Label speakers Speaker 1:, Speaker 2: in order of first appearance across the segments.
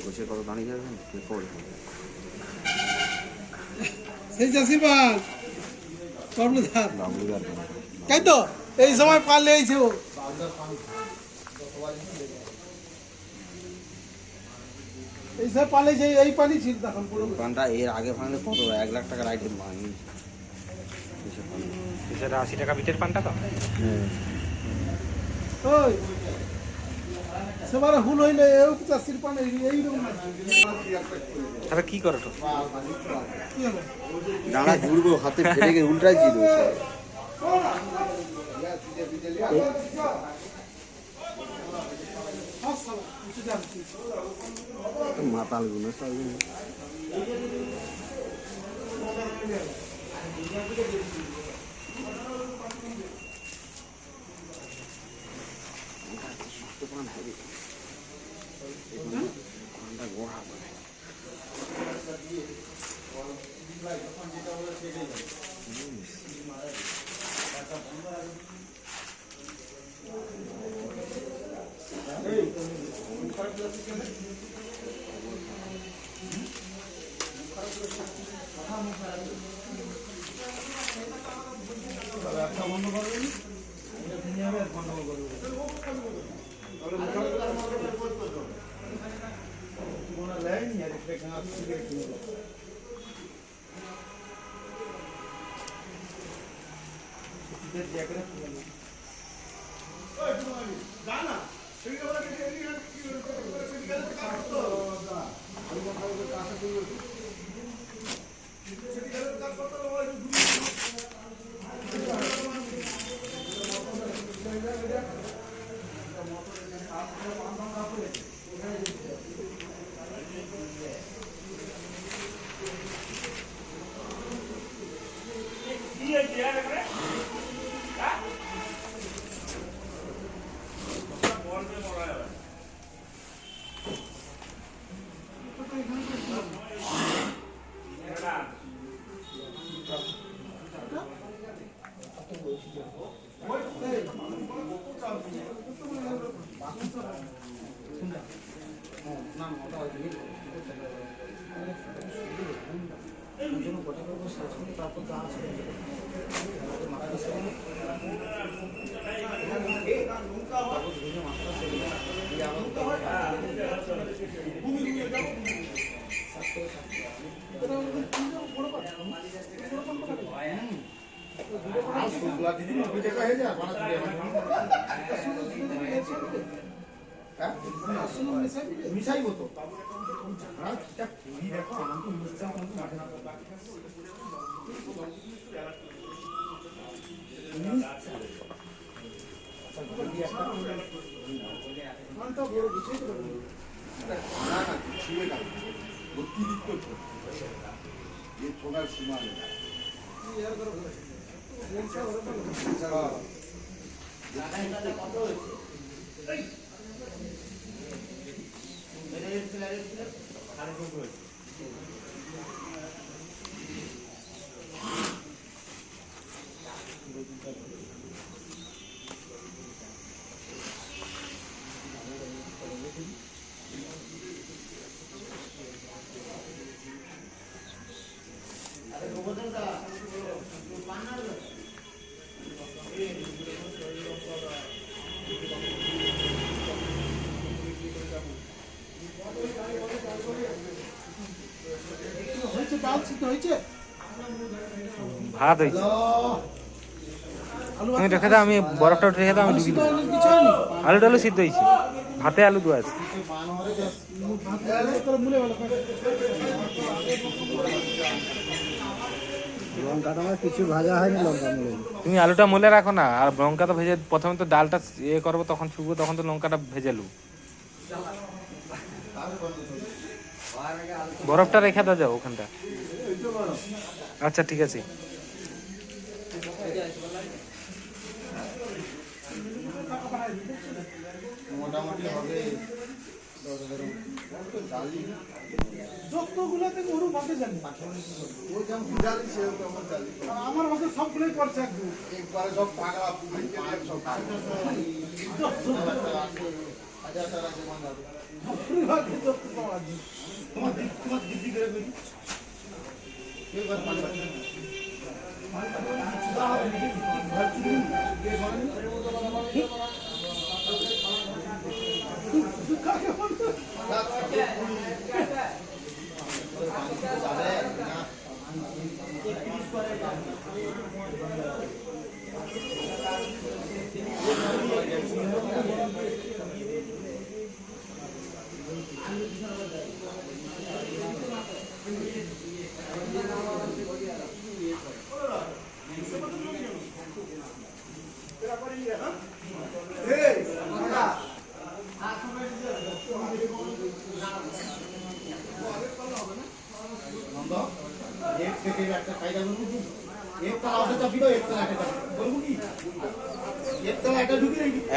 Speaker 1: বসে কত দাঁড়িয়ে যাবেন
Speaker 2: সেই চাষিবাদ কর্ণধার তাই তো এই সময় পারলে এইছে ও এই সময় পারলে যে এই পানি ছিল তখন পুরো
Speaker 1: পানটা এর আগে ভাঙলে কত 1 লাখ টাকার আইটেম ভাঙি
Speaker 3: সেটা 80 টাকা বিটের পানটা তো
Speaker 2: ওই সবার হুল হইলে এই চাষির পানি এইরকম
Speaker 3: আরে কি করে তো
Speaker 2: কি হবে
Speaker 1: দাঁড়া ঘুরবো হাতে ফেলে গিয়ে উল্টাই ছিল মাতাল গুলো সব
Speaker 2: মিশাই মতো
Speaker 3: ভাত হয়েছে তুমি রেখে দাও আমি বরফটা রেখে দাও আমি ডুবি দেবো আলু টালু সিদ্ধ হয়েছে ভাতে আলু দু আছে
Speaker 2: কিছু ভাজা হয়নি লঙ্কা মুড়ে
Speaker 3: তুমি আলুটা মলে রাখো না আর লঙ্কা তো ভেজে প্রথমে তো ডালটা ইয়ে করবো তখন ছুবো তখন তো লঙ্কাটা ভেজে লু বরফটা রেখে দাও যাও ওখানটা আচ্ছা ঠিক আছে
Speaker 1: মোটামুটি হবে
Speaker 2: যতগুলোতে গরু ভাগে জানি
Speaker 1: ওই যেমন জালি সেও তেমন জালি
Speaker 2: আমার ভাগে সবগুলোই করছে একদম
Speaker 1: একবারে সব পাগলা পুকুর সব হাজার টাকা জমা যাবে তোমার দিদি করে বলি এবার পানি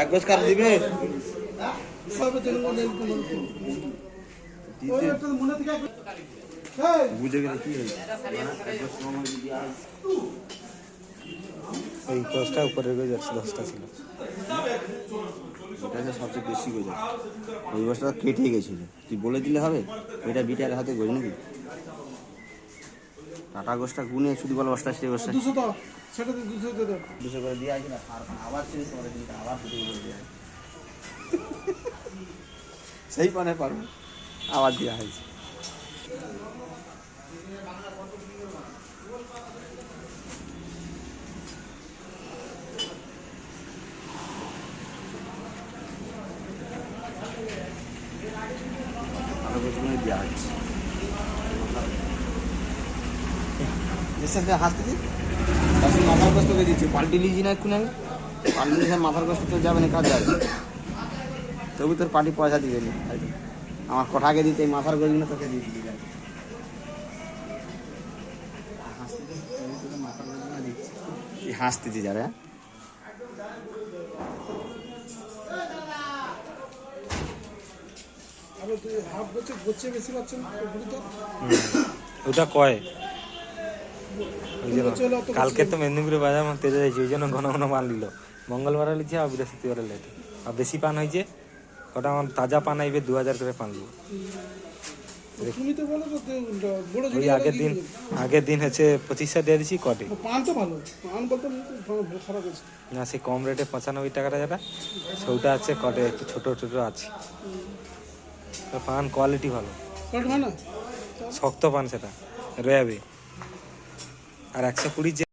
Speaker 1: এক গোছ কার দিবে বুঝে গেলে কি
Speaker 3: এই দশটা উপরে গিয়ে যাচ্ছে, 10টা ছিল।
Speaker 1: এটা সবচেয়ে বেশি গোজা ওই বছরটা কেটে গেছিল, তুই বলে দিলে হবে ওইটা বিটার হাতে গোজ নাকি টাটা গোছটা গুনে শুধু বলে বস্তা সেই বস্তা
Speaker 2: 200 দাও, সেটা তো 200 দিয়ে দাও।
Speaker 1: 200 করে দিয়ে আসি না আবার ছেড়ে তোমার দিনটা আবার শুধু করে দিয়ে
Speaker 3: সেই পানে পারবো, আবার দেওয়া হয়েছে।
Speaker 1: আরো গোছগুলো দেওয়া হচ্ছে হাসতে মাথার কষ্ট করে দিচ্ছি পাল্টি লিজি না এক্ষুনি আমি পাল্টি লিখে মাথার কষ্ট তো যাবে না কাজ যাবে তবু তোর পার্টি পয়সা দিবে না আমার কঠাকে দিতে এই মাথার গোছগুলো তোকে দিয়ে দিবি হাসতেছি যারা
Speaker 2: আরো তুই হাফ গোছে বেশি পাচ্ছেন তো
Speaker 3: ওটা কয় ওই জন্য
Speaker 2: চলো অত
Speaker 3: কালকে তো মেদিনীপুরে বাজার মারতে যাইছি, ওই জন্য ঘন ঘন মাল নিল। মঙ্গলবার লিখছে আর বৃহস্পতিবার লেট, আর বেশি পান হয়েছে ওটা আমার তাজা পান আইবে 2000 করে পান দিব।
Speaker 2: তুমি তো বলো তো বড়
Speaker 3: ওই আগের দিন হচ্ছে 2500 দিয়ে দিছি কটে
Speaker 2: পান তো ভালো পান বলতে খারাপ হয়েছে
Speaker 3: না, সে কম রেটে 95 টাকাটা যেটা সেটা আছে কটে, একটু ছোট ছোট আছে। তো পান কোয়ালিটি ভালো,
Speaker 2: কাট হয় না
Speaker 3: শক্ত পান, সেটা রয়াবে। আর 120